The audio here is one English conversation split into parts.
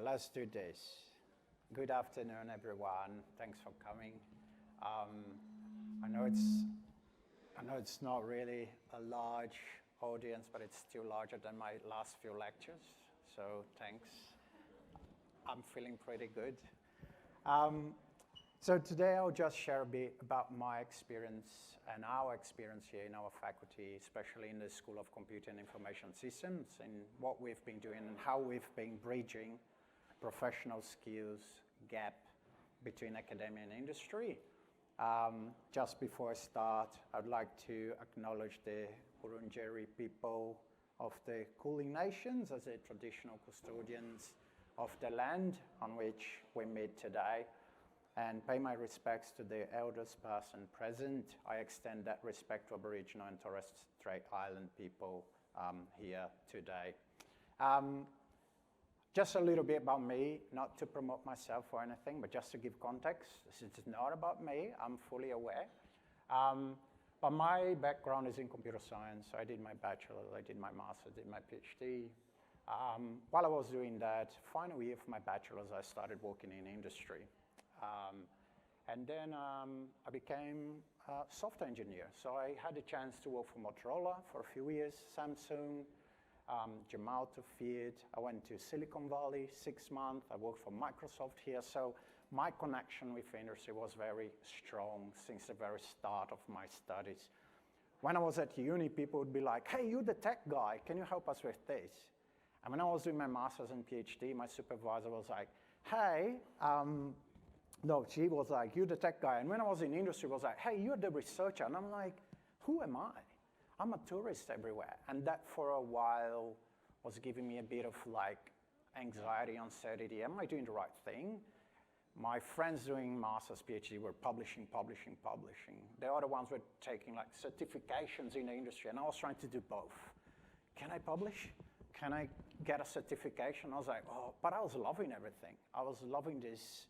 Let's do this. Good afternoon, everyone. Thanks for coming. I know it's not really a large audience, but it's still larger than my last few lectures. So thanks. I'm feeling pretty good. So today I'll just share a bit about my experience and our experience here in our faculty, especially in the School of Computing and Information Systems, and what we've been doing and how we've been bridging professional skills gap between academia and industry. Just before I start, I'd like to acknowledge the Wurundjeri people of the Kulin Nations as the traditional custodians of the land on which we meet today, and pay my respects to the elders past and present. I extend that respect to Aboriginal and Torres Strait Island people here today. Just a little bit about me, not to promote myself or anything, but just to give context. This is not about me, I'm fully aware. But my background is in computer science. So I did my bachelor's, I did my master's, did my PhD. While I was doing that, final year of my bachelor's, I started working in industry. And then I became a software engineer. So I had a chance to work for Motorola for a few years, Samsung, Gemalto Fiat. I went to Silicon Valley 6 months. I worked for Microsoft here. So my connection with industry was very strong since the very start of my studies. When I was at uni, people would be like, hey, you're the tech guy. Can you help us with this? And when I was doing my master's and PhD, my supervisor was like, hey, no, she was like, you're the tech guy. And when I was in industry, was like, hey, you're the researcher. And I'm like, who am I? I'm a tourist everywhere. And that for a while was giving me a bit of like anxiety, uncertainty. Am I doing the right thing? My friends doing master's, PhD were publishing. The other ones were taking like certifications in the industry. And I was trying to do both. Can I publish? Can I get a certification? I was like, oh, but I was loving everything. I was loving this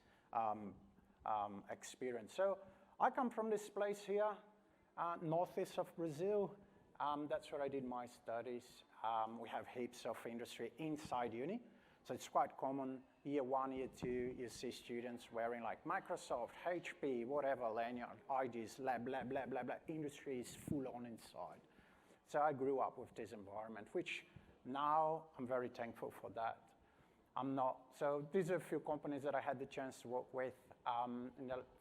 experience. So I come from this place here, northeast of Brazil. That's where I did my studies. We have heaps of industry inside uni. So it's quite common, year 1, year 2, you see students wearing like Microsoft, HP, whatever, lanyard, IDs, lab, blah, blah, blah, blah. Industry is full on inside. So I grew up with this environment, which now I'm very thankful for that. So these are a few companies that I had the chance to work with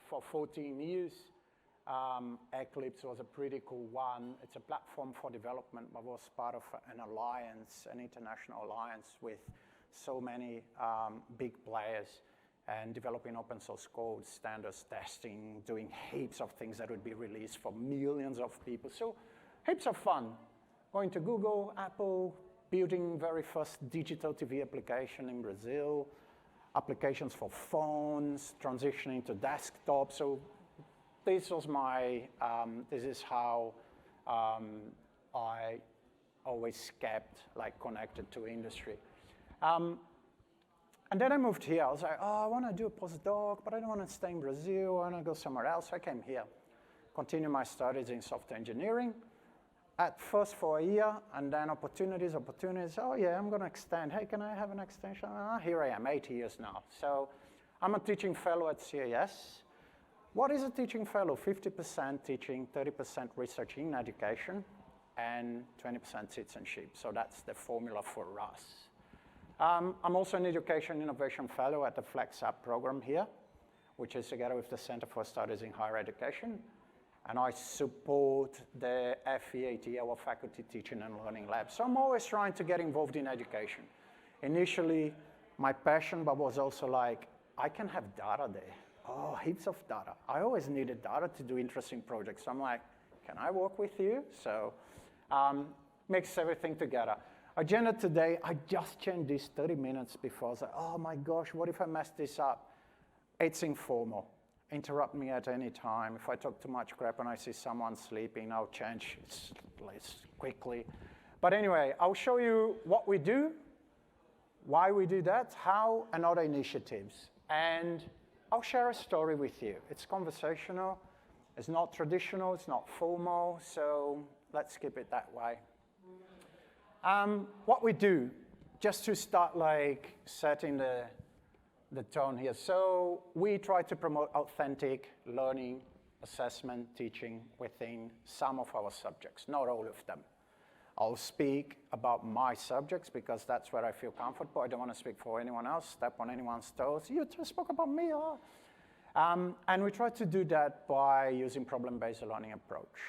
for 14 years. Eclipse was a pretty cool one. It's a platform for development. I was part of an alliance, an international alliance with so many big players and developing open source code, standards testing, doing heaps of things that would be released for millions of people. So heaps of fun. Going to Google, Apple, building very first digital TV application in Brazil, applications for phones, transitioning to desktop. So this was my, this is how I always kept like connected to industry. And then I moved here. I was like, oh, I want to do a postdoc, but I don't want to stay in Brazil. I want to go somewhere else. So I came here, continued my studies in software engineering. At first for a year, and then opportunities. Oh yeah, I'm going to extend. Hey, can I have an extension? Here I am, 8 years now. So I'm a teaching fellow at CAS. What is a teaching fellow? 50% teaching, 30% research in education, and 20% citizenship. So that's the formula for us. I'm also an education innovation fellow at the FlexUp program here, which is together with the Center for Studies in Higher Education. And I support the FEAT, our Faculty Teaching and Learning Lab. So I'm always trying to get involved in education. Initially, my passion, but was also like, I can have data there. Oh, heaps of data. I always needed data to do interesting projects. So I'm like, can I work with you? So mix everything together. Agenda today, I just changed this 30 minutes before. I was like, oh my gosh, what if I mess this up? It's informal. Interrupt me at any time. If I talk too much crap and I see someone sleeping, I'll change it quickly. But anyway, I'll show you what we do, why we do that, how, and other initiatives. And I'll share a story with you. It's conversational. It's not traditional. It's not formal. So let's keep it that way. What we do, just to start like setting the tone here. So we try to promote authentic learning, assessment, teaching within some of our subjects, not all of them. I'll speak about my subjects because that's where I feel comfortable. I don't want to speak for anyone else, step on anyone's toes. You just spoke about me, huh? And we try to do that by using problem-based learning approach.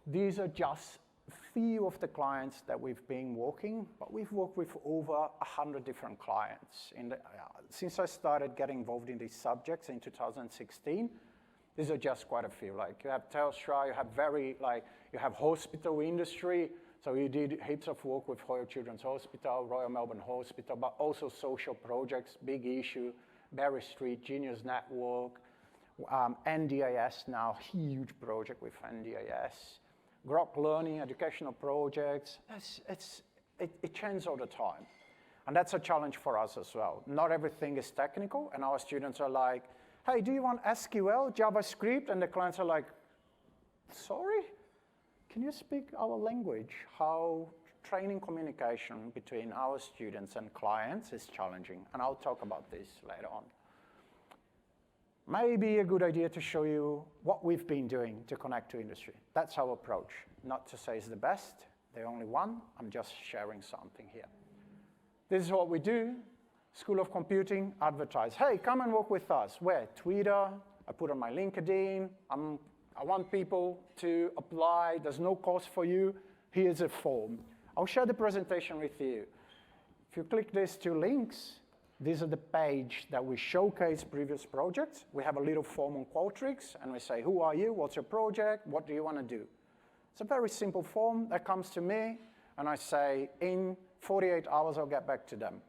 These are just a few of the clients that we've been working, but we've worked with over 100 different clients. Since I started getting involved in these subjects in 2016, these are just quite a few. Like you have Telstra, you have hospital industry. So we did heaps of work with Royal Children's Hospital, Royal Melbourne Hospital, but also social projects, Big Issue, Berry Street, Genius Network, NDIS now, huge project with NDIS, Grok Learning, educational projects. It changes all the time. And that's a challenge for us as well. Not everything is technical, and our students are like, hey, do you want SQL, JavaScript? And the clients are like, sorry? Can you speak our language? How training communication between our students and clients is challenging, and I'll talk about this later on. Maybe a good idea to show you what we've been doing to connect to industry. That's our approach. Not to say it's the best, the only one. I'm just sharing something here. This is what we do. School of Computing, advertise. Hey, come and work with us. Where? Twitter. I put on my LinkedIn. I want people to apply. There's no cost for you. Here's a form. I'll share the presentation with you. If you click these two links, these are the page that we showcase previous projects. We have a little form on Qualtrics, and we say, who are you? What's your project? What do you want to do? It's a very simple form that comes to me, and I say, in 48 hours, I'll get back to them.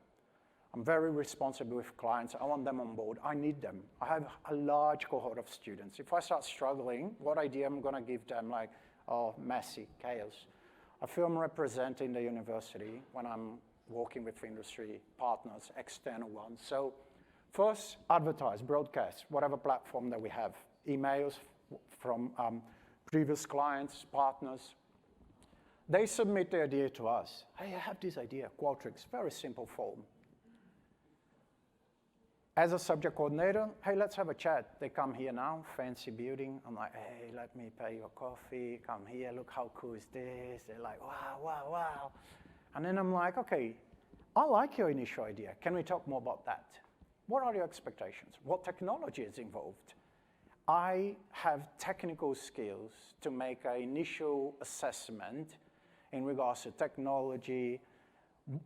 I'm very responsible with clients. I want them on board. I need them. I have a large cohort of students. If I start struggling, what idea I'm going to give them? Like, oh, messy, chaos. I feel I'm representing the university when I'm working with industry partners, external ones. So first, advertise, broadcast, whatever platform that we have. Emails from previous clients, partners. They submit the idea to us. Hey, I have this idea, Qualtrics, very simple form. As a subject coordinator, hey, let's have a chat. They come here now, fancy building. I'm like, hey, let me pay your coffee. Come here, look how cool is this. They're like, wow, wow, wow. And then I'm like, okay, I like your initial idea. Can we talk more about that? What are your expectations? What technology is involved? I have technical skills to make an initial assessment in regards to technology,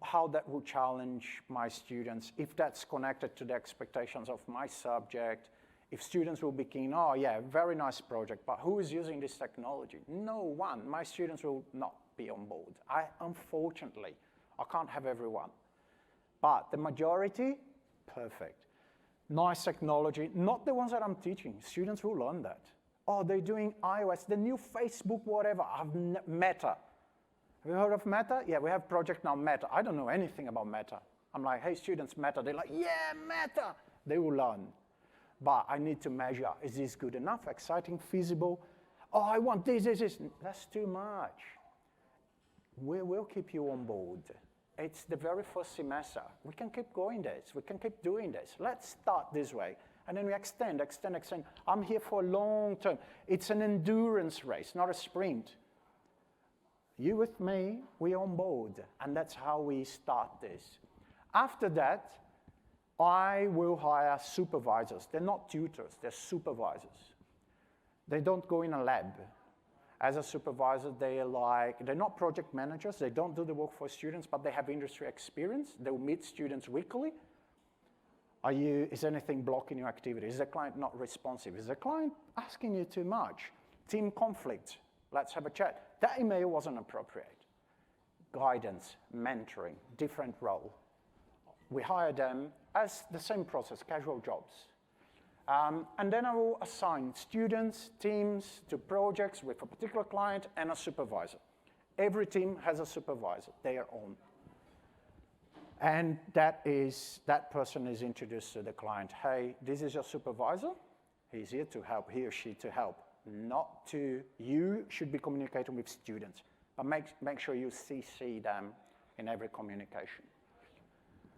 how that will challenge my students, if that's connected to the expectations of my subject, if students will be keen, oh yeah, very nice project, but who is using this technology? No one. My students will not be on board. Unfortunately, I can't have everyone. But the majority, perfect. Nice technology, not the ones that I'm teaching. Students will learn that. Oh, they're doing iOS, the new Facebook, whatever, Meta. Have you heard of Meta? Yeah, we have project now, Meta. I don't know anything about Meta. I'm like, hey, students, Meta. They're like, yeah, Meta. They will learn. But I need to measure, is this good enough, exciting, feasible? Oh, I want this. That's too much. We will keep you on board. It's the very first semester. We can keep going this. We can keep doing this. Let's start this way. And then we extend. I'm here for a long term. It's an endurance race, not a sprint. You with me, we're on board, and that's how we start this. After that, I will hire supervisors. They're not tutors, they're supervisors. They don't go in a lab. As a supervisor, they're not project managers, they don't do the work for students, but they have industry experience. They'll meet students weekly. Is anything blocking your activity? Is the client not responsive? Is the client asking you too much? Team conflict. Let's have a chat. That email wasn't appropriate. Guidance, mentoring, different role. We hire them as the same process, casual jobs. And then I will assign students, teams to projects with a particular client and a supervisor. Every team has a supervisor, their own. And that person is introduced to the client. Hey, this is your supervisor. He's here to help, he or she to help. Not to, you should be communicating with students, but make sure you CC them in every communication.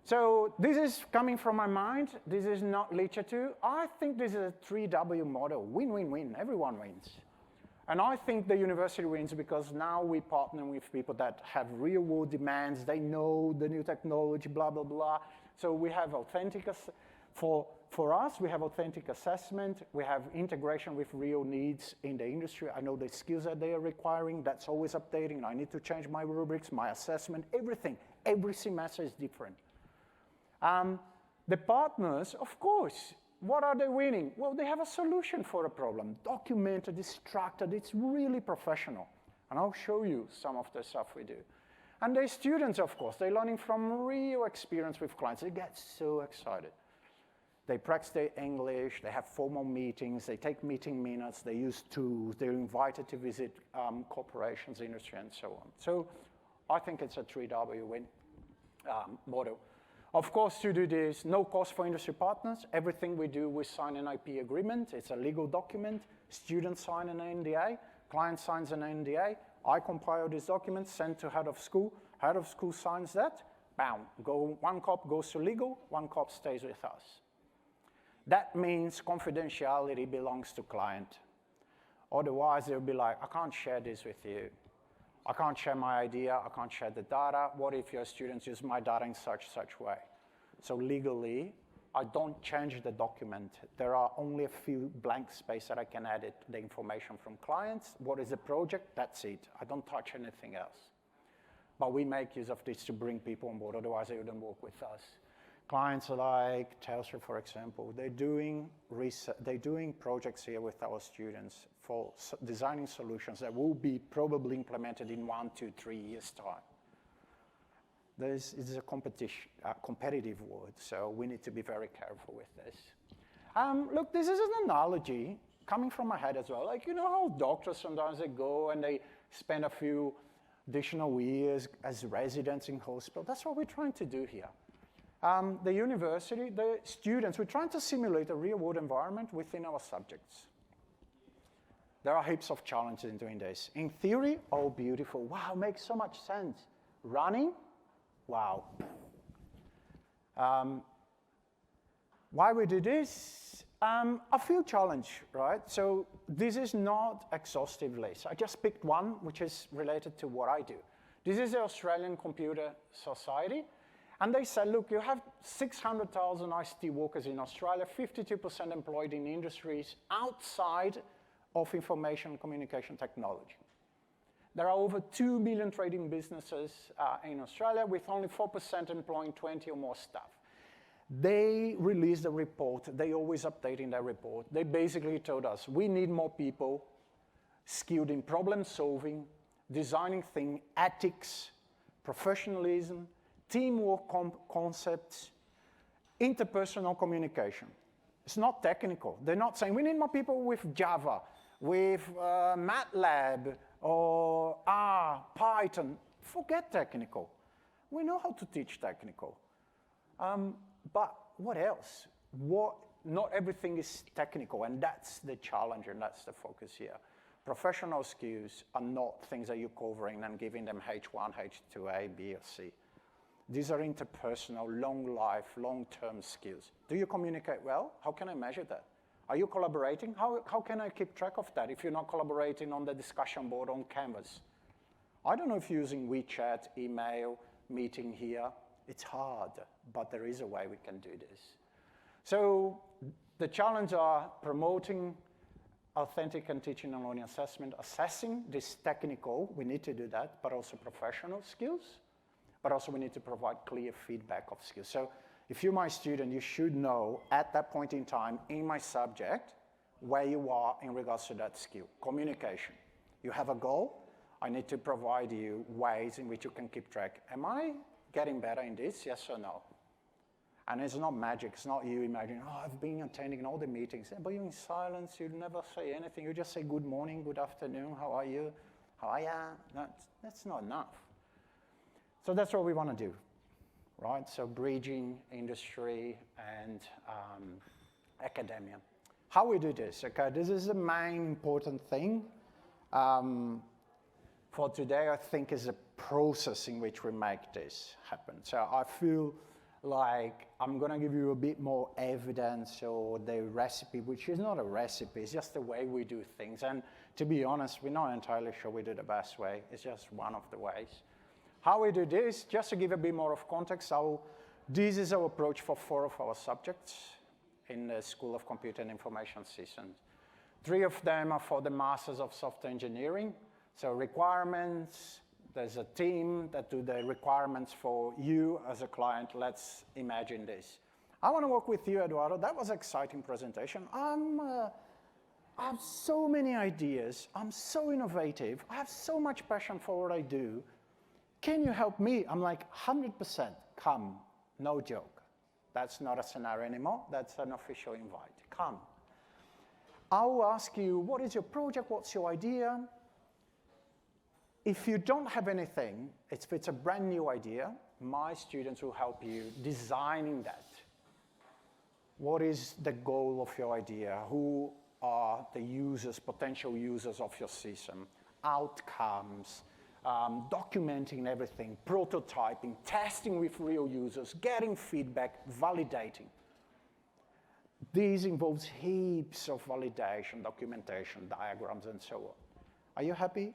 So this is coming from my mind. This is not literature. I think this is a 3W model. Win-win-win. Everyone wins. And I think the university wins because now we partner with people that have real-world demands. They know the new technology, blah, blah, blah. So we have authentic, for us, we have authentic assessment. We have integration with real needs in the industry. I know the skills that they are requiring. That's always updating. I need to change my rubrics, my assessment, everything. Every semester is different. The partners, of course, what are they winning? Well, they have a solution for a problem, documented, it's structured, it's really professional. And I'll show you some of the stuff we do. And the students, of course, they're learning from real experience with clients. They get so excited. They practice their English, they have formal meetings, they take meeting minutes, they use tools, they're invited to visit corporations, industry, and so on. So I think it's a 3W win model. Of course, to do this, no cost for industry partners. Everything we do, we sign an IP agreement. It's a legal document. Students sign an NDA. Client signs an NDA. I compile this document, send to head of school. Head of school signs that. Bam. One copy goes to legal, one copy stays with us. That means confidentiality belongs to client. Otherwise, they'll be like, I can't share this with you. I can't share my idea, I can't share the data. What if your students use my data in such way? So legally, I don't change the document. There are only a few blank space that I can edit the information from clients. What is the project? That's it. I don't touch anything else. But we make use of this to bring people on board, otherwise they wouldn't work with us. Clients like Telstra, for example, they're doing projects here with our students for designing solutions that will be probably implemented in 1 to 3 years' time. This is a competitive world, so we need to be very careful with this. Look, this is an analogy coming from my head as well. Like, you know how doctors sometimes they go and they spend a few additional years as residents in hospital? That's what we're trying to do here. The university, the students, we're trying to simulate a real-world environment within our subjects. There are heaps of challenges in doing this. In theory, oh, beautiful. Wow, makes so much sense. Running, wow. Why we do this? A few challenges, right? So this is not exhaustive list. I just picked one, which is related to what I do. This is the Australian Computer Society. And they said, look, you have 600,000 ICT workers in Australia, 52% employed in industries outside of information and communication technology. There are over 2 million trading businesses in Australia with only 4% employing 20 or more staff. They released a report. They always updating their report. They basically told us, we need more people skilled in problem solving, designing things, ethics, professionalism, teamwork concepts, interpersonal communication. It's not technical. They're not saying, we need more people with Java, with MATLAB, or R, Python. Forget technical. We know how to teach technical. But what else? Not everything is technical, and that's the challenge, and that's the focus here. Professional skills are not things that you're covering and giving them H1, H2A, B, or C. These are interpersonal, long life, long-term skills. Do you communicate well? How can I measure that? Are you collaborating? How can I keep track of that if you're not collaborating on the discussion board on Canvas? I don't know if you're using WeChat, email, meeting here. It's hard, but there is a way we can do this. So the challenges are promoting authentic and teaching and learning assessment, assessing this technical, we need to do that, but also professional skills. But also we need to provide clear feedback of skills. So if you're my student, you should know at that point in time in my subject where you are in regards to that skill. Communication. You have a goal. I need to provide you ways in which you can keep track. Am I getting better in this? Yes or no? And it's not magic. It's not you imagining, oh, I've been attending all the meetings. But you're in silence. You never say anything. You just say good morning, good afternoon, how are you? How are you? That's not enough. So that's what we want to do, right? So bridging industry and academia. How we do this, okay? This is the main important thing. For today, I think is the process in which we make this happen. So I feel like, I'm going to give you a bit more evidence or the recipe, which is not a recipe, it's just the way we do things. And to be honest, we're not entirely sure we do the best way. It's just one of the ways. How we do this, just to give a bit more of context, this is our approach for 4 of our subjects in the School of Computer and Information Systems. 3 of them are for the Masters of Software Engineering. So requirements, there's a team that do the requirements for you as a client. Let's imagine this. I want to work with you, Eduardo. That was an exciting presentation. I have so many ideas. I'm so innovative. I have so much passion for what I do. Can you help me? I'm like, 100%, come, no joke. That's not a scenario anymore. That's an official invite. Come. I'll ask you, what is your project? What's your idea? If you don't have anything, if it's a brand new idea, my students will help you designing that. What is the goal of your idea? Who are the users, potential users of your system? Outcomes, documenting everything, prototyping, testing with real users, getting feedback, validating. This involves heaps of validation, documentation, diagrams, and so on. Are you happy?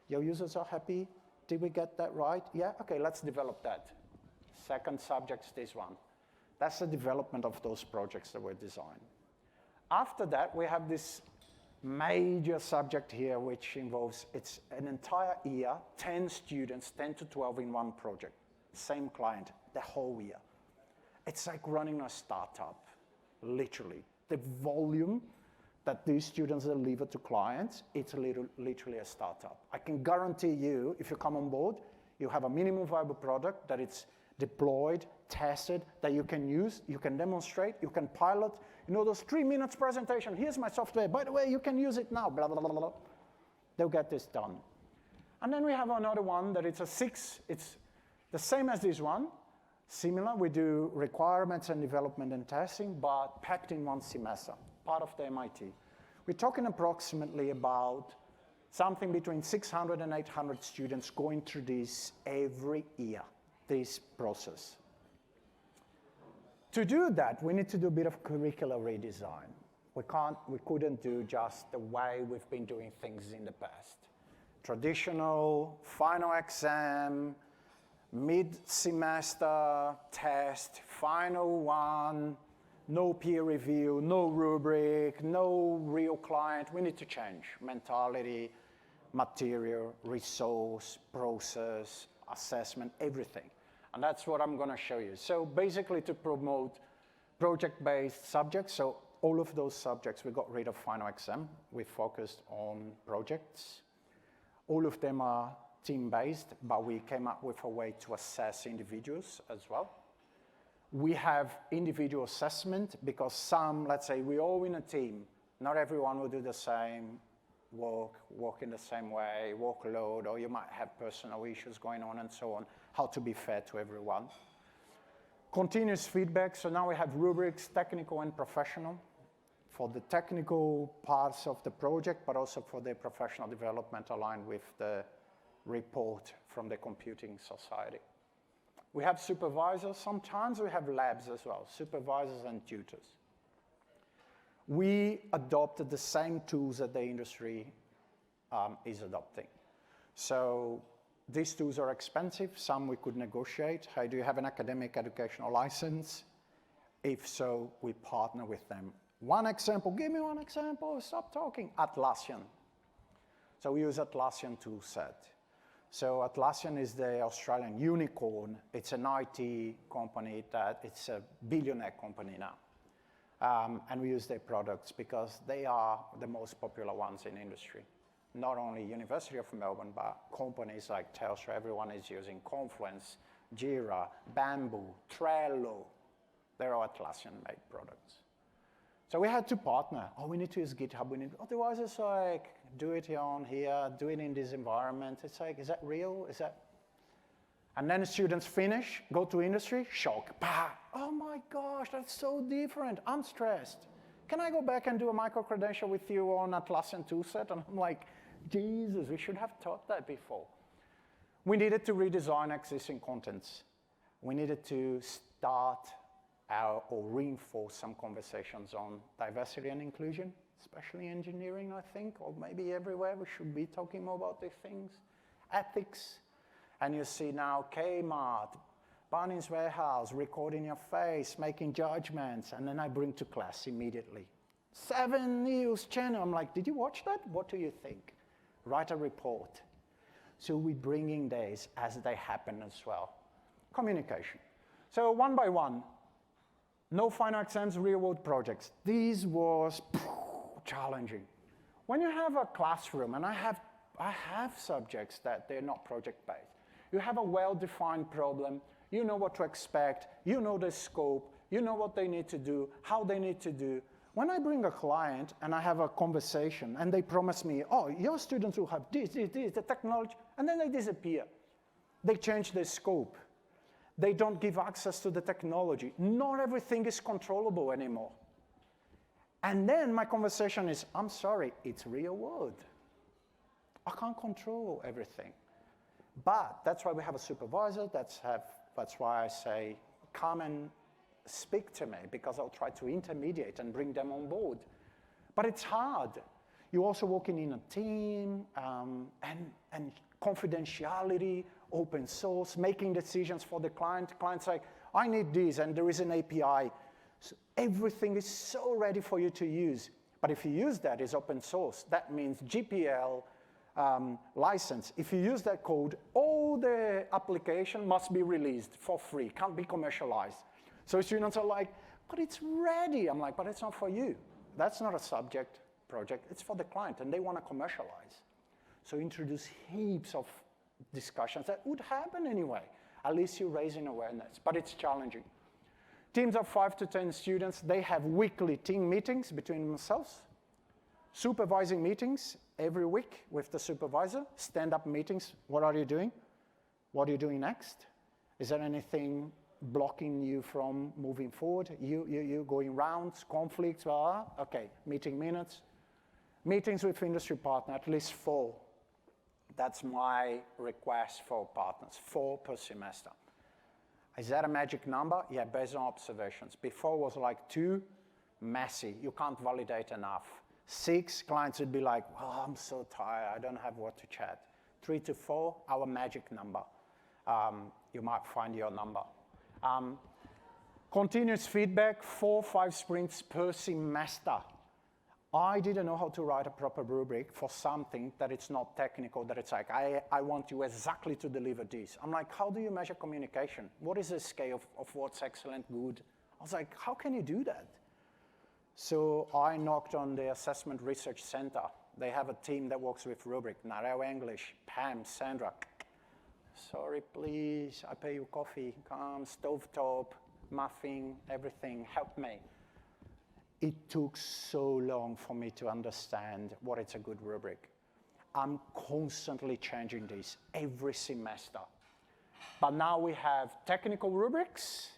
Your users are happy? Did we get that right? Yeah? Okay, let's develop that. Second subject's this one. That's the development of those projects that were designed. After that, we have this major subject here, which involves, it's an entire year, 10 students, 10 to 12 in one project. Same client, the whole year. It's like running a startup, literally. The volume that these students deliver to clients, it's literally a startup. I can guarantee you, if you come on board, you have a minimum viable product that it's deployed, tested, that you can use, you can demonstrate, you can pilot. You know those 3 minutes presentation, here's my software, by the way, you can use it now, blah, blah, blah, blah. They'll get this done. And then we have another one that it's a 6, it's the same as this one, similar, we do requirements and development and testing, but packed in one semester. Part of the MIT. We're talking approximately about something between 600 and 800 students going through this every year, this process. To do that, we need to do a bit of curricular redesign. We couldn't do just the way we've been doing things in the past. Traditional, final exam, mid-semester test, final one, no peer review, no rubric, no real client. We need to change mentality, material, resource, process, assessment, everything. And that's what I'm going to show you. So basically to promote project-based subjects, so all of those subjects, we got rid of final exam. We focused on projects. All of them are team-based, but we came up with a way to assess individuals as well. We have individual assessment because some, let's say, we're all in a team. Not everyone will do the same work in the same way, workload, or you might have personal issues going on and so on, how to be fair to everyone. Continuous feedback, so now we have rubrics, technical and professional, for the technical parts of the project, but also for the professional development aligned with the report from the Computing Society. We have supervisors. Sometimes we have labs as well, supervisors and tutors. We adopted the same tools that the industry is adopting. So these tools are expensive. Some we could negotiate. Hey, do you have an academic educational license? If so, we partner with them. One example, give me one example, stop talking. Atlassian. So we use Atlassian tool set. So Atlassian is the Australian unicorn. It's an IT company that it's a billionaire company now. And we use their products because they are the most popular ones in industry. Not only University of Melbourne, but companies like Telstra, everyone is using Confluence, Jira, Bamboo, Trello. They're all Atlassian-made products. So we had to partner. Oh, we need to use GitHub. Otherwise, it's like, do it here, do it in this environment. It's like, is that real? Is that? And then the students finish, go to industry, shock. Bah! Oh my gosh, that's so different. I'm stressed. Can I go back and do a micro-credential with you on Atlassian toolset? And I'm like, Jesus, we should have taught that before. We needed to redesign existing contents. We needed to start or reinforce some conversations on diversity and inclusion, especially engineering, I think, or maybe everywhere we should be talking more about these things. Ethics, and you see now Kmart, Barney's Warehouse, recording your face, making judgments, and then I bring to class immediately. 7 News Channel, I'm like, did you watch that? What do you think? Write a report. So we're bringing these as they happen as well. Communication. So one by one, no final exams, real-world projects. This was challenging. When you have a classroom, and I have subjects that they're not project-based, you have a well-defined problem, you know what to expect, you know the scope, you know what they need to do, how they need to do. When I bring a client and I have a conversation and they promise me, oh, your students will have this, the technology, and then they disappear. They change the scope. They don't give access to the technology. Not everything is controllable anymore. And then my conversation is, I'm sorry, it's real world. I can't control everything. But that's why we have a supervisor. That's why I say, come and speak to me, because I'll try to intermediate and bring them on board. But it's hard. You're also working in a team, and confidentiality, open source, making decisions for the client. Client's like, I need this, and there is an API. So everything is so ready for you to use. But if you use that as open source, that means GPL license. If you use that code, all the application must be released for free, can't be commercialized. So students are like, but it's ready. I'm like, but it's not for you. That's not a subject project. It's for the client, and they want to commercialize. So introduce heaps of discussions that would happen anyway. At least you're raising awareness, but it's challenging. Teams of 5 to 10 students, they have weekly team meetings between themselves, supervising meetings every week with the supervisor, stand-up meetings. What are you doing? What are you doing next? Is there anything blocking you from moving forward? You going rounds, conflicts, okay, meeting minutes. Meetings with industry partner, at least 4. That's my request for partners, 4 per semester. Is that a magic number? Yeah, based on observations. Before was like 2, messy, you can't validate enough. 6, clients would be like, oh, I'm so tired, I don't have what to chat. 3 to 4, our magic number. You might find your number. Continuous feedback, 4, 5 sprints per semester. I didn't know how to write a proper rubric for something that it's not technical, that it's like, I want you exactly to deliver this. I'm like, how do you measure communication? What is the scale of what's excellent, good? I was like, how can you do that? So I knocked on the Assessment Research Center. They have a team that works with rubric, Narelle English, Pam, Sandra. Sorry, please, I pay you coffee, come, stovetop, muffin, everything, help me. It took so long for me to understand what is a good rubric. I'm constantly changing this every semester. But now we have technical rubrics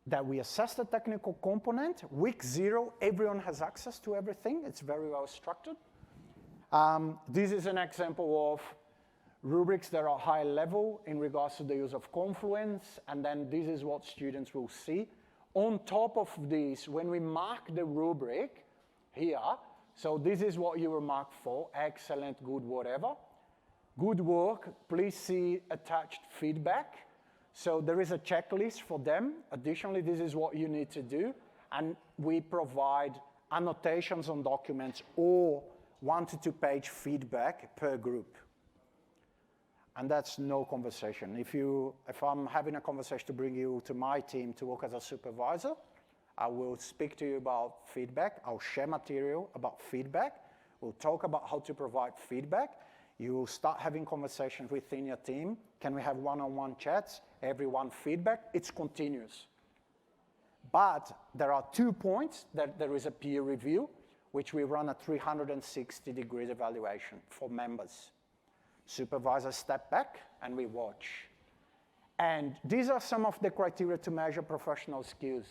that we assess the technical component. Week 0, everyone has access to everything. It's very well structured. This is an example of rubrics that are high level in regards to the use of Confluence, and then this is what students will see. On top of this, when we mark the rubric here, so this is what you were marked for, excellent, good, whatever. Good work, please see attached feedback. So there is a checklist for them. Additionally, this is what you need to do. And we provide annotations on documents or 1 to 2 page feedback per group. And that's no conversation. If I'm having a conversation to bring you to my team to work as a supervisor, I will speak to you about feedback. I'll share material about feedback. We'll talk about how to provide feedback. You will start having conversations within your team. Can we have one-on-one chats? Everyone feedback. It's continuous. But there are 2 points that there is a peer review, which we run a 360 degrees evaluation for members. Supervisors step back and we watch. And these are some of the criteria to measure professional skills.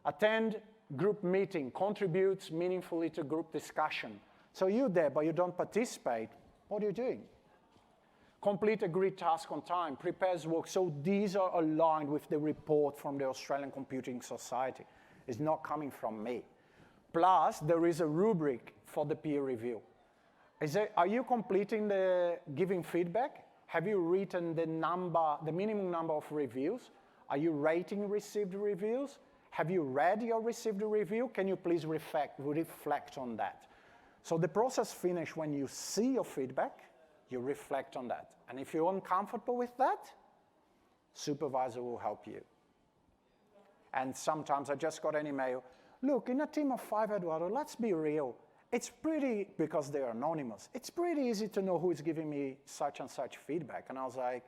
Attend group meeting, contributes meaningfully to group discussion. So you're there, but you don't participate. What are you doing? Complete a grid task on time, prepares work. So these are aligned with the report from the Australian Computing Society. It's not coming from me. Plus, there is a rubric for the peer review. Are you completing the giving feedback? Have you written the minimum number of reviews? Are you rating received reviews? Have you read your received review? Can you please reflect on that? So the process finishes when you see your feedback, you reflect on that. And if you're uncomfortable with that, supervisor will help you. And sometimes I just got an email, look, in a team of 5, Eduardo, let's be real. It's pretty, because they're anonymous, it's pretty easy to know who is giving me such and such feedback. And I was like,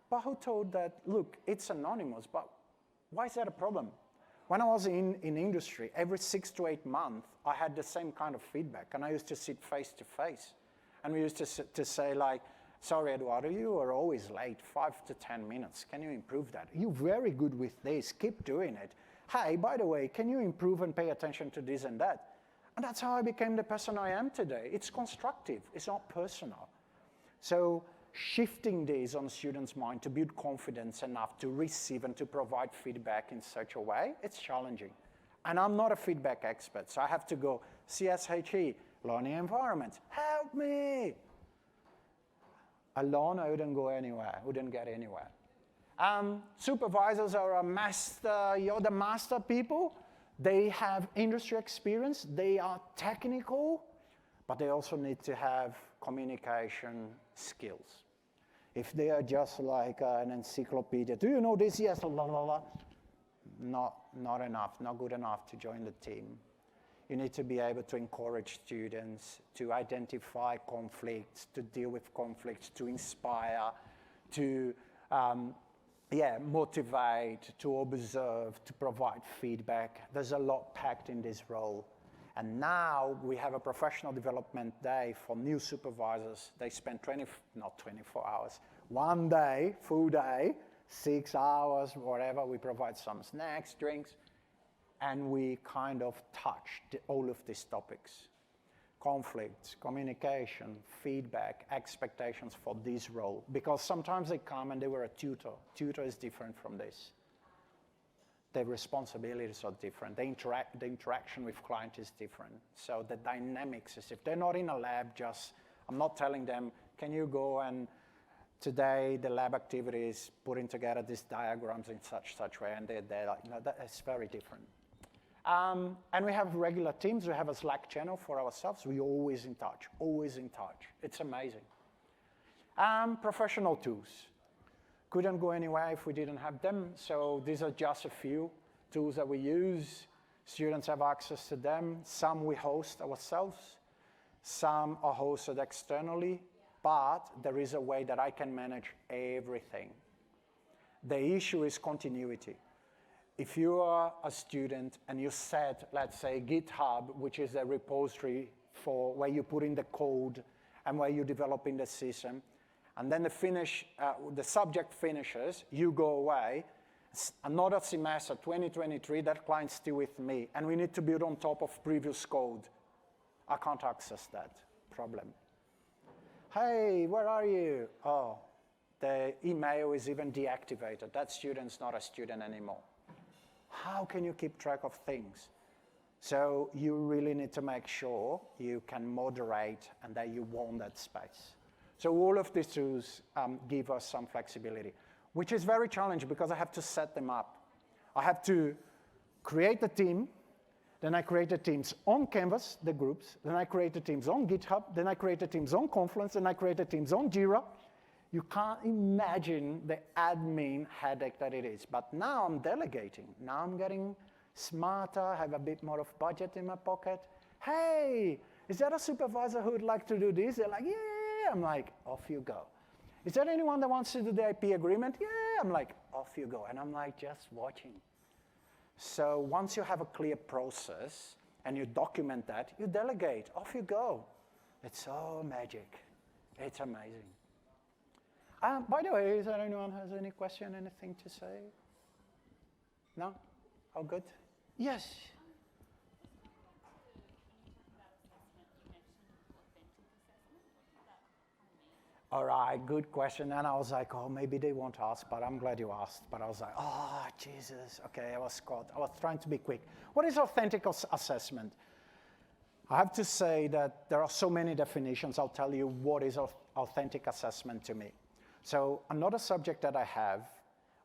but who told that, look, it's anonymous, but why is that a problem? When I was in industry, every 6 to 8 months, I had the same kind of feedback. And I used to sit face to face. And we used to say like, sorry, Eduardo, you are always late, 5 to 10 minutes. Can you improve that? You're very good with this. Keep doing it. Hey, by the way, can you improve and pay attention to this and that? And that's how I became the person I am today. It's constructive. It's not personal. So shifting this on students' mind to build confidence enough to receive and to provide feedback in such a way, it's challenging. And I'm not a feedback expert, so I have to go, CSHE, learning environment, help me. Alone, I wouldn't go anywhere, wouldn't get anywhere. Supervisors are you're the master people. They have industry experience, they are technical, but they also need to have communication skills. If they are just like an encyclopedia, do you know this? Yes, blah, blah, blah. Not enough, not good enough to join the team. You need to be able to encourage students to identify conflicts, to deal with conflicts, to inspire, to motivate, to observe, to provide feedback. There's a lot packed in this role. And now we have a professional development day for new supervisors. They spend 24 hours, one day, full day, 6 hours, whatever. We provide some snacks, drinks, and we kind of touch all of these topics. Conflicts, communication, feedback, expectations for this role. Because sometimes they come and they were a tutor. Tutor is different from this. The responsibilities are different. The interaction with client is different. So the dynamics is, if they're not in a lab, I'm not telling them, can you go and today the lab activity is putting together these diagrams in such way, and they're like, that's very different. And we have regular teams. We have a Slack channel for ourselves. We're always in touch, always in touch. It's amazing. Professional tools. Couldn't go anywhere if we didn't have them. So these are just a few tools that we use. Students have access to them. Some we host ourselves. Some are hosted externally. But there is a way that I can manage everything. The issue is continuity. If you are a student and you set, let's say, GitHub, which is a repository for where you put in the code and where you're developing the system, and then the subject finishes, you go away, another semester, 2023, that client's still with me, and we need to build on top of previous code. I can't access that problem. Hey, where are you? Oh, the email is even deactivated. That student's not a student anymore. How can you keep track of things? So you really need to make sure you can moderate and that you own that space. So all of these tools give us some flexibility, which is very challenging because I have to set them up. I have to create the team, then I create the teams on Canvas, the groups, then I create the teams on GitHub, then I create the teams on Confluence, then I create the teams on Jira. You can't imagine the admin headache that it is. But now I'm delegating. Now I'm getting smarter, have a bit more of budget in my pocket. Hey, is there a supervisor who would like to do this? They're like, yeah. I'm like, off you go. Is there anyone that wants to do the IP agreement? Yeah. I'm like, off you go. And I'm like, just watching. So once you have a clear process and you document that, you delegate. Off you go. It's so magic. It's amazing. By the way, is there anyone has any question, anything to say? No? All good? Yes. All right, good question. And I was like, oh, maybe they won't ask, but I'm glad you asked. But I was like, oh, Jesus. Okay, I was caught. I was trying to be quick. What is authentic assessment? I have to say that there are so many definitions. I'll tell you what is authentic assessment to me. So another subject that I have,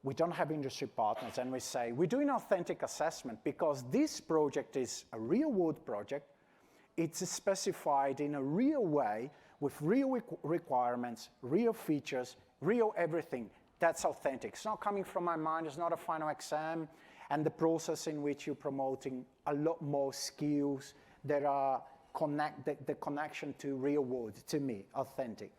we don't have industry partners, and we say, we're doing authentic assessment because this project is a real-world project. It's specified in a real way with real requirements, real features, real everything. That's authentic. It's not coming from my mind. It's not a final exam. And the process in which you're promoting a lot more skills that are the connection to real world, to me, authentic.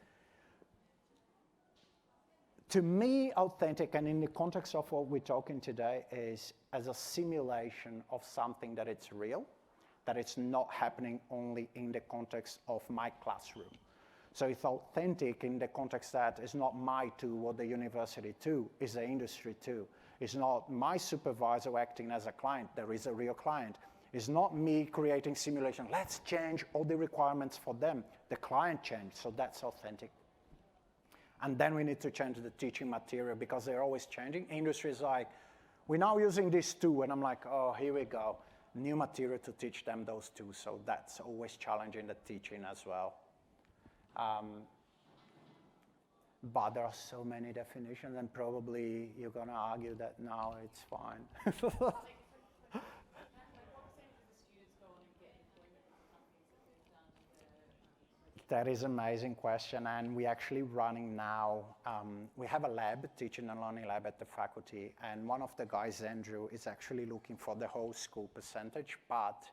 To me, authentic, and in the context of what we're talking today, is as a simulation of something that it's real, that it's not happening only in the context of my classroom. So it's authentic in the context that it's not my tool or the university tool, it's the industry tool. It's not my supervisor acting as a client, there is a real client. It's not me creating simulation, let's change all the requirements for them. The client changed, so that's authentic. And then we need to change the teaching material because they're always changing. Industry is like, we're now using this tool, and I'm like, oh, here we go. New material to teach them those tools, so that's always challenging the teaching as well. But there are so many definitions, and probably you're going to argue that now it's fine. That is an amazing question, and we're actually running now. We have a lab, teaching and learning lab at the faculty, and one of the guys, Andrew, is actually looking for the whole school percentage, but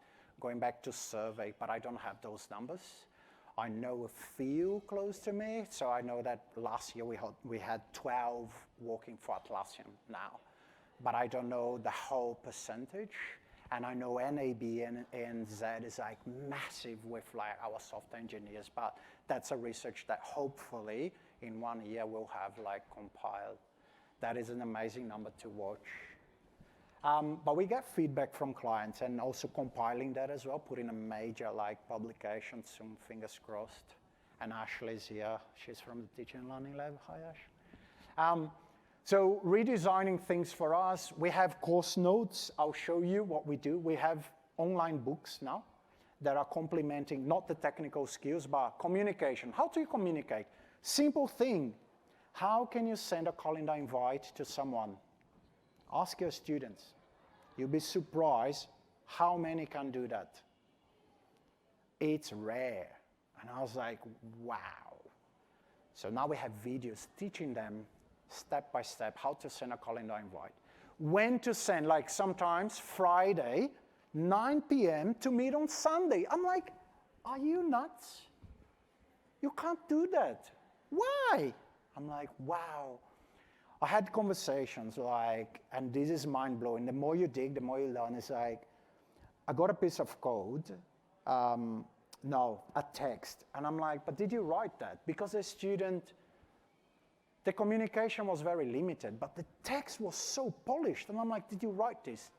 going back to survey, but I don't have those numbers. I know a few close to me, so I know that last year we had 12 working for Atlassian now, but I don't know the whole percentage. And I know NAB and Z is like massive with like our software engineers, but that's a research that hopefully in 1 year we'll have like compiled. That is an amazing number to watch. But we get feedback from clients and also compiling that as well, putting a major like publication soon, fingers crossed. And Ashley's here, she's from the Teaching and Learning Lab. Hi, Ash. So redesigning things for us, we have course notes. I'll show you what we do. We have online books now that are complementing not the technical skills, but communication. How do you communicate? Simple thing. How can you send a calendar invite to someone? Ask your students. You'll be surprised how many can do that. It's rare. And I was like, wow. So now we have videos teaching them step by step how to send a calendar invite. When to send, like sometimes Friday, 9 p.m. to meet on Sunday. I'm like, are you nuts? You can't do that. Why? I'm like, wow. I had conversations like, and this is mind-blowing. The more you dig, the more you learn. It's like, I got a piece of code, a text. And I'm like, but did you write that? Because the student, the communication was very limited, but the text was so polished. And I'm like, did you write this?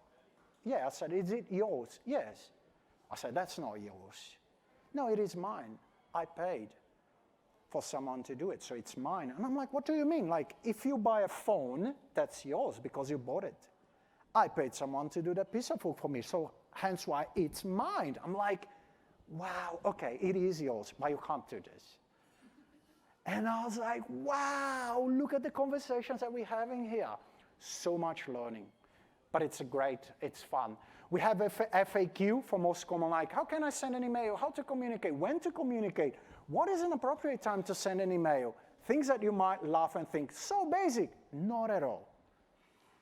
Yeah, I said, is it yours? Yes. I said, that's not yours. No, it is mine. I paid for someone to do it, so it's mine. And I'm like, what do you mean? Like, if you buy a phone, that's yours because you bought it. I paid someone to do that piece of work for me, so hence why it's mine. I'm like, wow, okay, it is yours, but you can't do this. And I was like, wow, look at the conversations that we're having here. So much learning, but it's it's fun. We have FAQ for most common, like, how can I send an email? How to communicate? When to communicate? What is an appropriate time to send an email? Things that you might laugh and think, so basic. Not at all.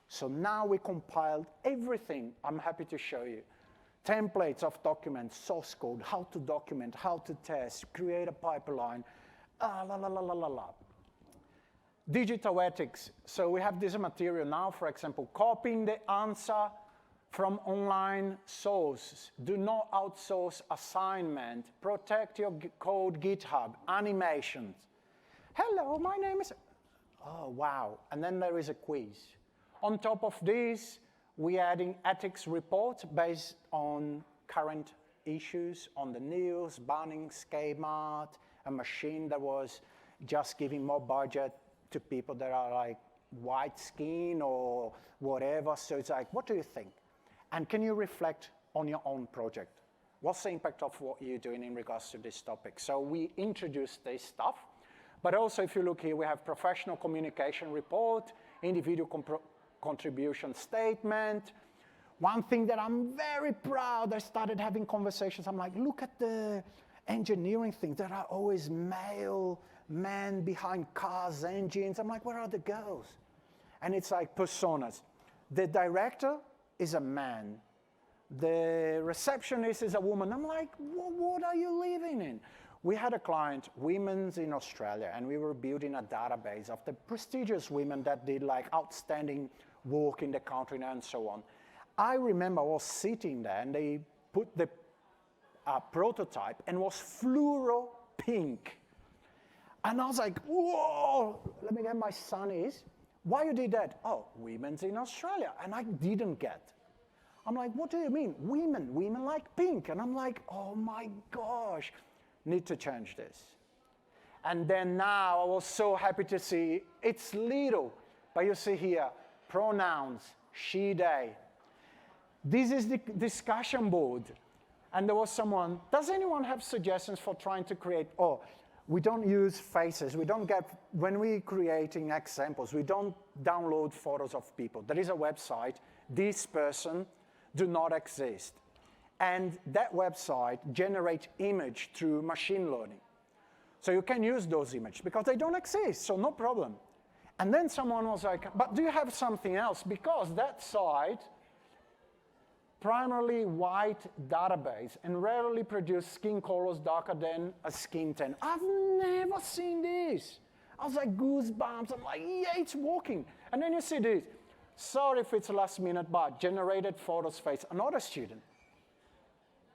So now we compiled everything. I'm happy to show you. Templates of documents, source code, how to document, how to test, create a pipeline, Digital ethics. So we have this material now, for example, copying the answer from online sources. Do not outsource assignment. Protect your code GitHub. Animations. Hello, my name is... Oh, wow. And then there is a quiz. On top of this, we're adding ethics report based on current issues on the news, banning Kmart, a machine that was just giving more budget to people that are like white skin or whatever. So it's like, what do you think? And can you reflect on your own project? What's the impact of what you're doing in regards to this topic? So we introduced this stuff. But also, if you look here, we have professional communication report, individual contribution statement. One thing that I'm very proud, I started having conversations. I'm like, look at the engineering things. There are always male men behind cars, engines. I'm like, where are the girls? And it's like personas. The director is a man. The receptionist is a woman. I'm like, what are you living in? We had a client, women's in Australia, and we were building a database of the prestigious women that did like outstanding work in the country and so on. I remember I was sitting there and they put the prototype and was fluoro pink. And I was like, whoa, let me get my son is. Why you did that? Oh, women's in Australia. And I didn't get. I'm like, what do you mean? Women like pink. And I'm like, oh my gosh, need to change this. And then now I was so happy to see it's little, but you see here, pronouns, she, they. This is the discussion board. And there was someone, does anyone have suggestions for trying to create, we don't use faces, when we're creating examples, we don't download photos of people. There is a website, this person do not exist. And that website generates image through machine learning. So you can use those images because they don't exist, so no problem. And then someone was like, but do you have something else? Because that site, primarily white database, and rarely produce skin colors darker than a skin tone. I've never seen this. I was like, goosebumps. I'm like, yeah, it's working. And then you see this. Sorry if it's last minute, but generated photos face another student.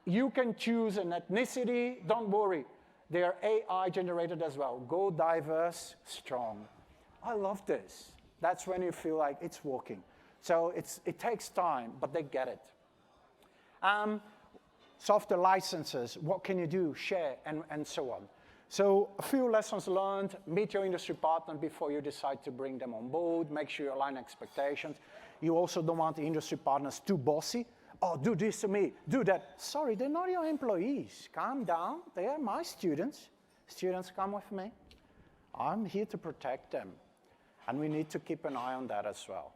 You can choose an ethnicity. Don't worry. They are AI generated as well. Go diverse, strong. I love this. That's when you feel like it's working. So it takes time, but they get it. Software licenses, what can you do, share, and so on. So a few lessons learned, meet your industry partner before you decide to bring them on board, make sure you align expectations. You also don't want the industry partners too bossy. Oh, do this to me, do that. Sorry, they're not your employees. Calm down, they are my students. Students, come with me. I'm here to protect them. And we need to keep an eye on that as well.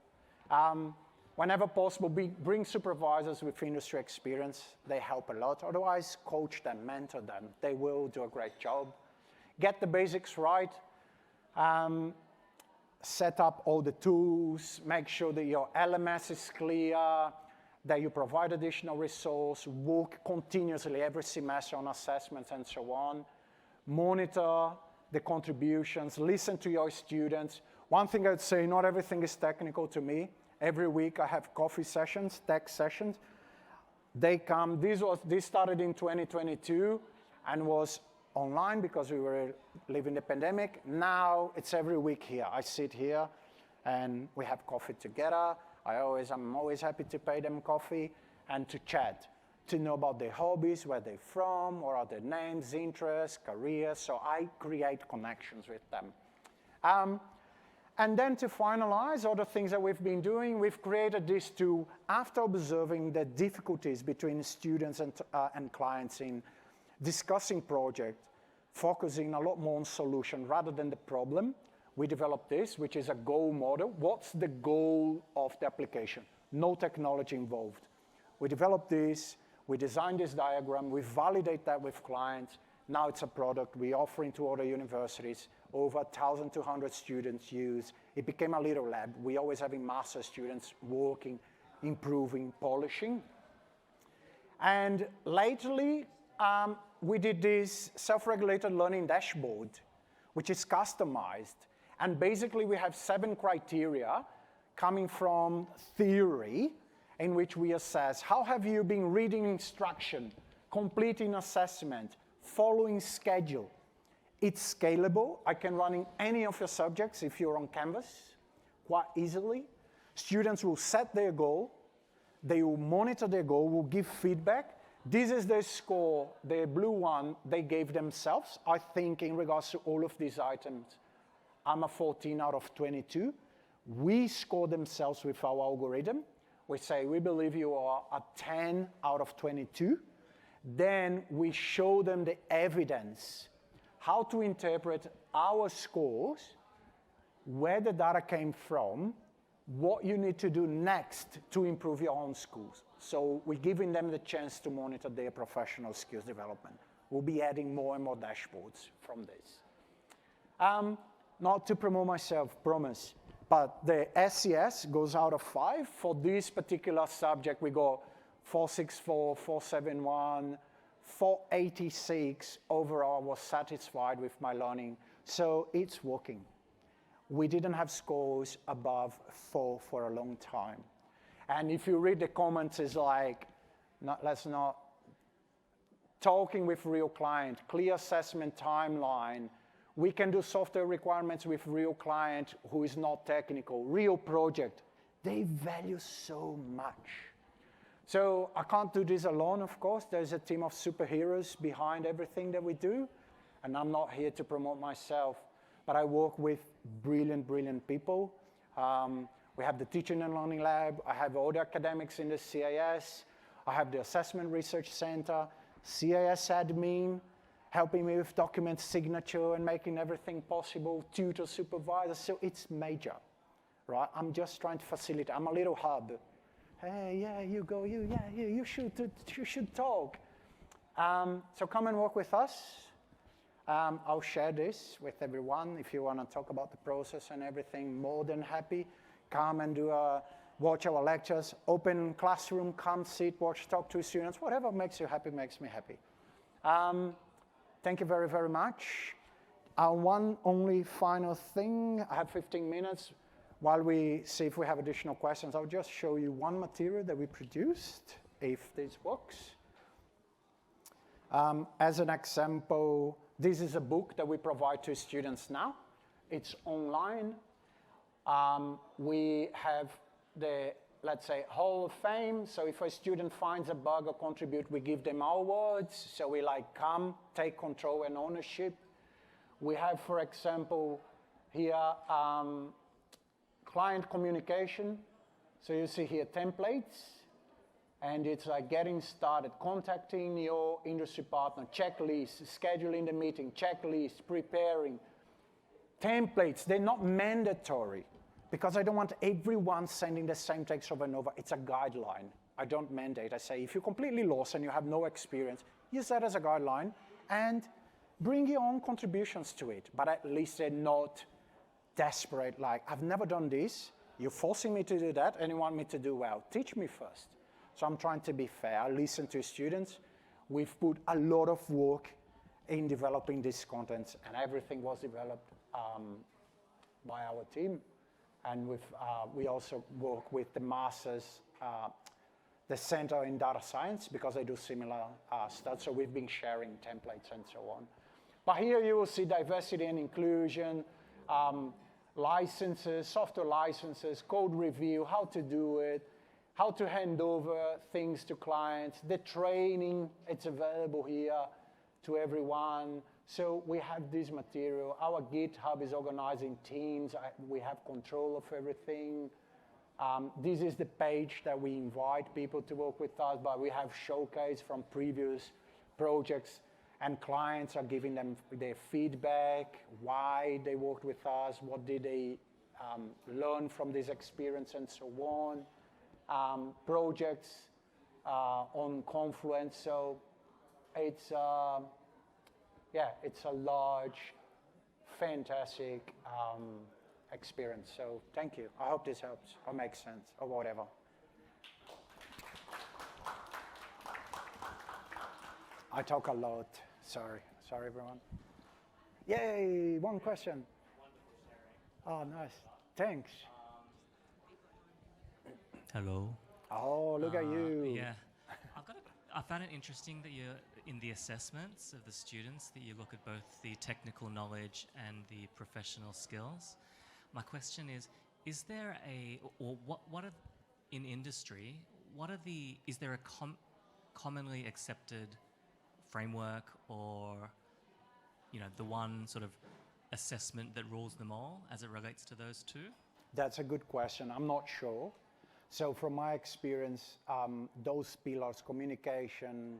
Whenever possible, bring supervisors with industry experience. They help a lot. Otherwise, coach them, mentor them. They will do a great job. Get the basics right. Set up all the tools. Make sure that your LMS is clear, that you provide additional resource, work continuously every semester on assessments and so on. Monitor the contributions. Listen to your students. One thing I would say, not everything is technical to me. Every week I have coffee sessions, tech sessions. They come, this started in 2022 and was online because we were living the pandemic. Now it's every week here. I sit here and we have coffee together. I'm always happy to pay them coffee and to chat, to know about their hobbies, where they're from, what are their names, interests, careers. So I create connections with them. And then to finalize all the things that we've been doing, we've created this tool after observing the difficulties between students and clients in discussing projects, focusing a lot more on solution rather than the problem. We developed this, which is a goal model. What's the goal of the application? No technology involved. We developed this, we designed this diagram, we validate that with clients. Now it's a product we offer into other universities. Over 1,200 students use. It became a little lab. We always having master students working, improving, polishing. And lately, we did this self-regulated learning dashboard, which is customized. And basically, we have 7 criteria coming from theory in which we assess how have you been reading instruction, completing assessment, following schedule. It's scalable. I can run in any of your subjects if you're on Canvas quite easily. Students will set their goal. They will monitor their goal, will give feedback. This is the score, the blue one, they gave themselves. I think in regards to all of these items, I'm a 14 out of 22. We score themselves with our algorithm. We say, we believe you are a 10 out of 22. Then we show them the evidence, how to interpret our scores, where the data came from, what you need to do next to improve your own schools. So we're giving them the chance to monitor their professional skills development. We'll be adding more and more dashboards from this. Not to promote myself, promise, but the SES goes out of 5. For this particular subject, we go 464, 471, 486. Overall, I was satisfied with my learning. So it's working. We didn't have scores above 4 for a long time. And if you read the comments, it's like, let's not, talking with real client, clear assessment timeline. We can do software requirements with real client who is not technical, real project. They value so much. So I can't do this alone, of course. There's a team of superheroes behind everything that we do. And I'm not here to promote myself, but I work with brilliant, brilliant people. We have the Teaching and Learning Lab. I have all the academics in the CIS. I have the Assessment Research Center, CIS admin, helping me with document signature and making everything possible, tutor supervisor. So it's major, right? I'm just trying to facilitate. I'm a little hub. Hey, yeah, you go, you should talk. So come and work with us. I'll share this with everyone. If you want to talk about the process and everything, more than happy. Come and watch our lectures, open classroom, come sit, watch, talk to students, whatever makes you happy makes me happy. Thank you very, very much. One only final thing, I have 15 minutes. While we see if we have additional questions, I'll just show you one material that we produced, if this works. As an example, this is a book that we provide to students now. It's online. We have the, let's say, Hall of Fame. So if a student finds a bug or contribute, we give them our awards. So we like, come, take control and ownership. We have, for example, here, client communication. So you see here templates. And it's like getting started, contacting your industry partner, checklist, scheduling the meeting, checklist, preparing. Templates, they're not mandatory because I don't want everyone sending the same text over and over. It's a guideline. I don't mandate. I say, if you're completely lost and you have no experience, use that as a guideline and bring your own contributions to it. But at least they're not desperate, like, I've never done this. You're forcing me to do that and you want me to do well. Teach me first. So I'm trying to be fair. I listen to students. We've put a lot of work in developing this content, and everything was developed by our team. And we also work with the masters, the Center in Data Science, because they do similar stuff. So we've been sharing templates and so on. But here you will see diversity and inclusion, licenses, software licenses, code review, how to do it, how to hand over things to clients, the training, it's available here to everyone. So we have this material. Our GitHub is organizing teams. We have control of everything. This is the page that we invite people to work with us, but we have showcase from previous projects, and clients are giving them their feedback, why they worked with us, what did they learn from this experience, and so on. Projects on Confluence. So it's, it's a large, fantastic experience. So thank you. I hope this helps or makes sense or whatever. I talk a lot. Sorry, everyone. Yay, one question. Oh, nice. Thanks. Hello. Oh, look at you. Yeah. I found it interesting that you're in the assessments of the students, that you look at both the technical knowledge and the professional skills. My question is there in industry, is there commonly accepted framework or, the one sort of assessment that rules them all as it relates to those two? That's a good question. I'm not sure. So from my experience, those pillars, communication,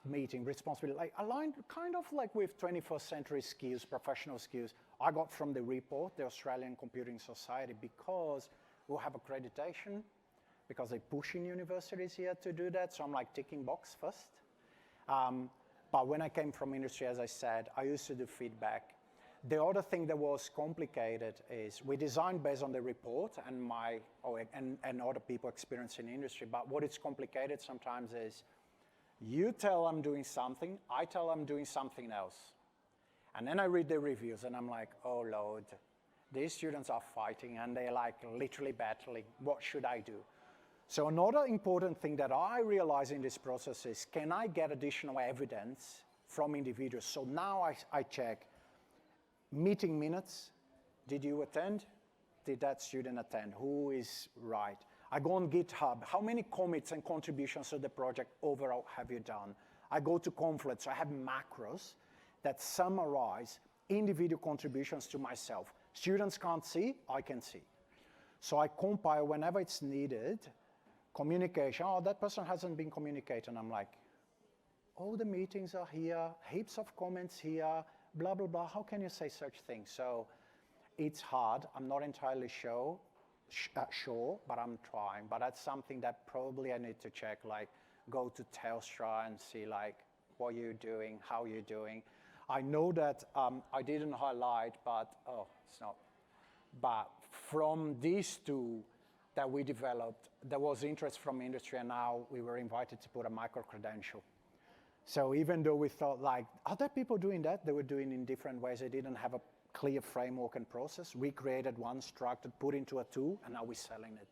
meeting, responsibility, like aligned kind of like with 21st century skills, professional skills, I got from the report, the Australian Computing Society, because we'll have accreditation, because they're pushing universities here to do that. So I'm like ticking box first. But when I came from industry, as I said, I used to do feedback. The other thing that was complicated is we designed based on the report and and other people experience in industry. But what is complicated sometimes is you tell I'm doing something, I tell I'm doing something else. And then I read the reviews and I'm like, oh Lord, these students are fighting and they're like literally battling. What should I do? So another important thing that I realize in this process is, can I get additional evidence from individuals? So now I check meeting minutes. Did you attend? Did that student attend? Who is right? I go on GitHub. How many commits and contributions to the project overall have you done? I go to Confluence. I have macros that summarize individual contributions to myself. Students can't see, I can see. So I compile whenever it's needed, communication. Oh, that person hasn't been communicating. I'm like, all the meetings are here, heaps of comments here, blah, blah, blah. How can you say such things? So it's hard. I'm not entirely sure, but I'm trying. But that's something that probably I need to check, like go to Telstra and see like what you're doing, how you're doing. I know that I didn't highlight, but, it's not. But from these two that we developed, there was interest from industry, and now we were invited to put a micro-credential. So even though we thought like, other people doing that, they were doing in different ways. They didn't have a clear framework and process. We created one structured, put into a tool, and now we're selling it.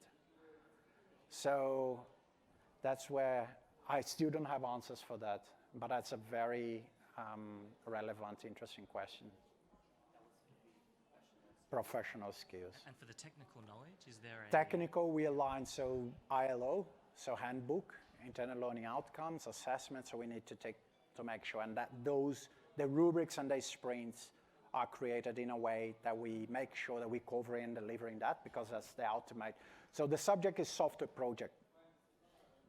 So that's where I still don't have answers for that, but that's a very relevant, interesting question. Professional skills. And for the technical knowledge, is there a... Technical, we align, so ILO, so handbook, internal learning outcomes, assessments, so we need to make sure, and that the rubrics and the sprints are created in a way that we make sure that we cover and delivering that, because that's the ultimate. So the subject is software project.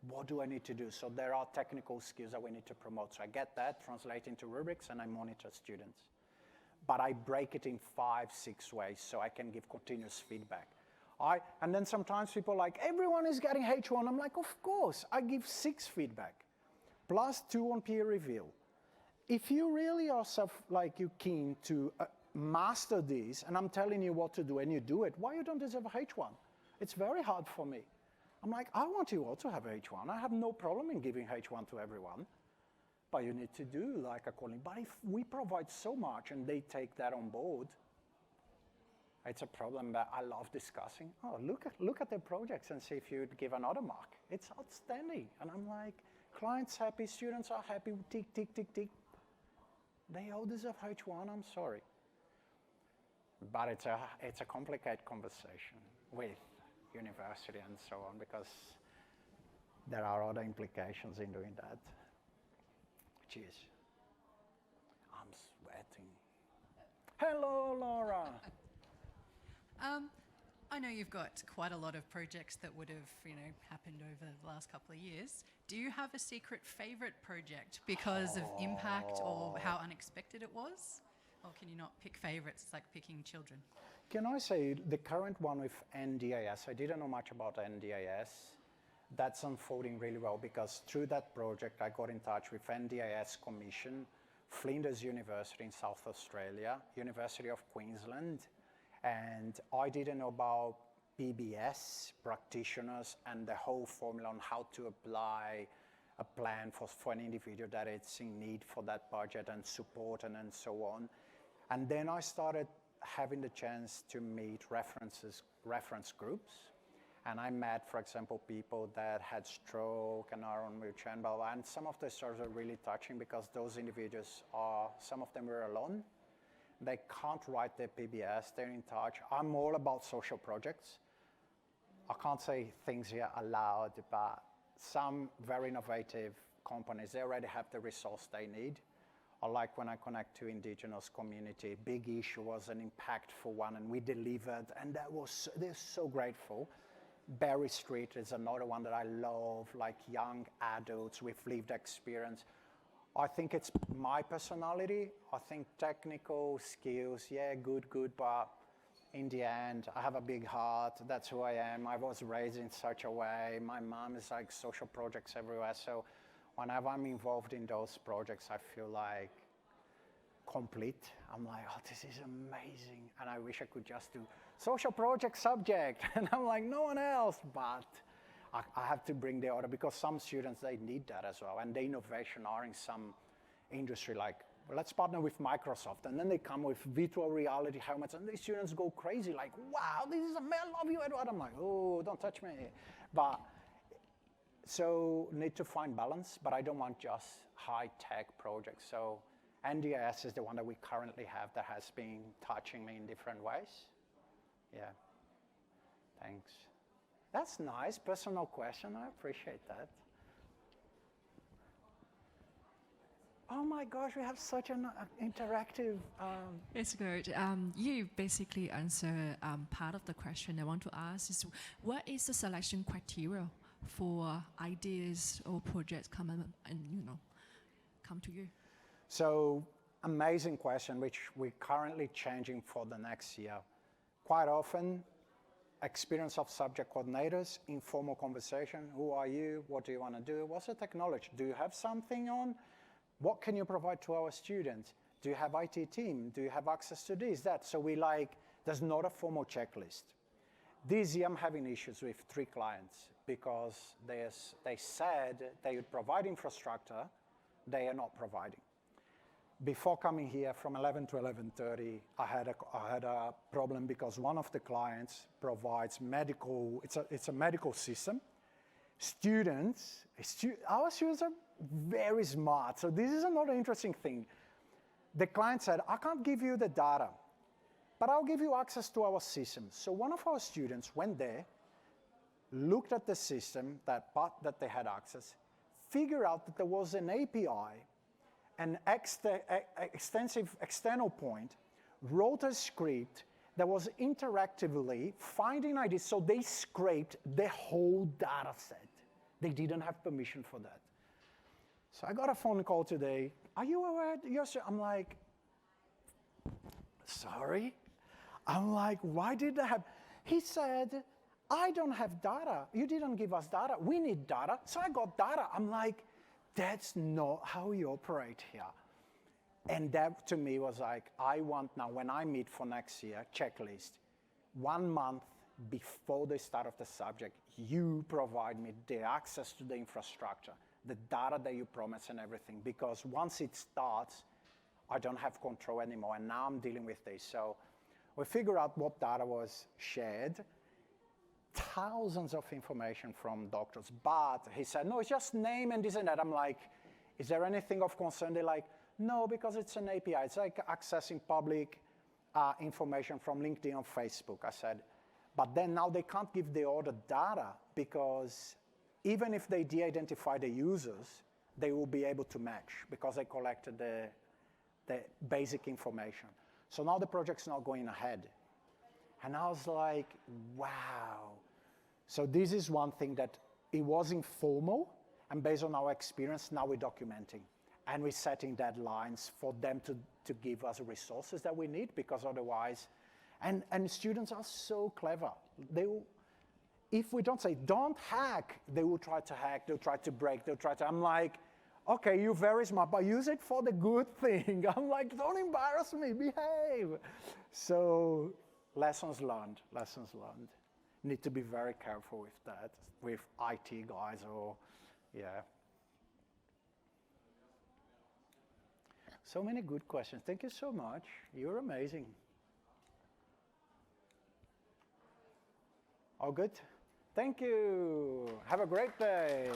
What do I need to do? So there are technical skills that we need to promote. So I get that, translate into rubrics, and I monitor students. But I break it in 5-6 ways so I can give continuous feedback. And then sometimes people are like, everyone is getting H1. I'm like, of course, I give 6 feedback, plus 2 on peer review. If you really are you're keen to master this, and I'm telling you what to do, and you do it, why you don't deserve a H1? It's very hard for me. I'm like, I want you all to have H1. I have no problem in giving H1 to everyone. But you need to do like according. But if we provide so much and they take that on board, it's a problem that I love discussing. Oh, look at their projects and see if you'd give another mark. It's outstanding. And I'm like, clients happy, students are happy, tick, tick, tick, tick. They all deserve H1, I'm sorry. But it's a complicated conversation with university and so on, because there are other implications in doing that. Cheers. I'm sweating. Hello, Laura. I know you've got quite a lot of projects that would have, happened over the last couple of years. Do you have a secret favourite project because of impact or how unexpected it was? Or can you not pick favourites? It's like picking children. Can I say the current one with NDIS, I didn't know much about NDIS. That's unfolding really well, because through that project I got in touch with NDIS Commission, Flinders University in South Australia, University of Queensland, and I didn't know about PBS practitioners and the whole formula on how to apply a plan for an individual that is in need for that budget and support and so on. And then I started having the chance to meet reference groups. And I met, for example, people that had stroke and are on wheelchair and blah, blah, and some of the stories are really touching, because those individuals some of them were alone. They can't write their PBS, they're in touch. I'm all about social projects. I can't say things here aloud, but some very innovative companies, they already have the resource they need. I like when I connect to indigenous community. Big issue was an impactful one, and we delivered, and they're so grateful. Berry Street is another one that I love, like young adults with lived experience. I think it's my personality. I think technical skills, yeah, good, but in the end, I have a big heart. That's who I am. I was raised in such a way. My mom is like social projects everywhere. So whenever I'm involved in those projects, I feel like complete. I'm like, oh, this is amazing. And I wish I could just do social project subject. And I'm like, no one else. But I have to bring the order because some students, they need that as well. And the innovation are in some industry like, well, let's partner with Microsoft. And then they come with virtual reality helmets and the students go crazy like, wow, this is amazing, I love you, Edward. I'm like, oh, don't touch me. But so need to find balance, but I don't want just high-tech projects. So NDIS is the one that we currently have that has been touching me in different ways. Yeah, thanks. That's nice, personal question, I appreciate that. Oh my gosh, we have such an interactive... It's good. You basically answer part of the question I want to ask is, what is the selection criteria for ideas or projects come to you? So, amazing question, which we're currently changing for the next year. Quite often, experience of subject coordinators, informal conversation. Who are you? What do you want to do? What's the technology? Do you have something on? What can you provide to our students? Do you have IT team? Do you have access to this, that? So there's not a formal checklist. This year I'm having issues with 3 clients because they said they would provide infrastructure, they are not providing. Before coming here from 11 to 11:30, I had a problem because one of the clients provides medical, it's a medical system. Our students are very smart, so this is another interesting thing. The client said, I can't give you the data, but I'll give you access to our system. So one of our students went there, looked at the system, that they had access, figured out that there was an API, an extensive external point, wrote a script that was interactively finding ideas. So they scraped the whole data set. They didn't have permission for that. So I got a phone call today. Are you aware? Yes, I'm like, sorry? I'm like, why did that happen? He said, I don't have data. You didn't give us data. We need data. So I got data. I'm like, that's not how we operate here. And that to me was like, I want now, when I meet for next year, checklist, 1 month before the start of the subject, you provide me the access to the infrastructure, the data that you promise and everything, because once it starts, I don't have control anymore, and now I'm dealing with this. So we figure out what data was shared, thousands of information from doctors, but he said, no, it's just name and this and that. I'm like, is there anything of concern? They're like, no, because it's an API. It's like accessing public information from LinkedIn or Facebook. I said, but then now they can't give the other data because even if they de-identify the users, they will be able to match because they collected the basic information. So now the project's not going ahead. And I was like, wow. So this is one thing that it was informal, and based on our experience, now we're documenting. And we're setting deadlines for them to give us resources that we need, because otherwise, and students are so clever. If we don't say, don't hack, they will try to hack, they'll try to break, I'm like, okay, you're very smart, but use it for the good thing. I'm like, don't embarrass me, behave. So lessons learned. Need to be very careful with that, with IT guys or, yeah. So many good questions. Thank you so much. You're amazing. All good? Thank you. Have a great day.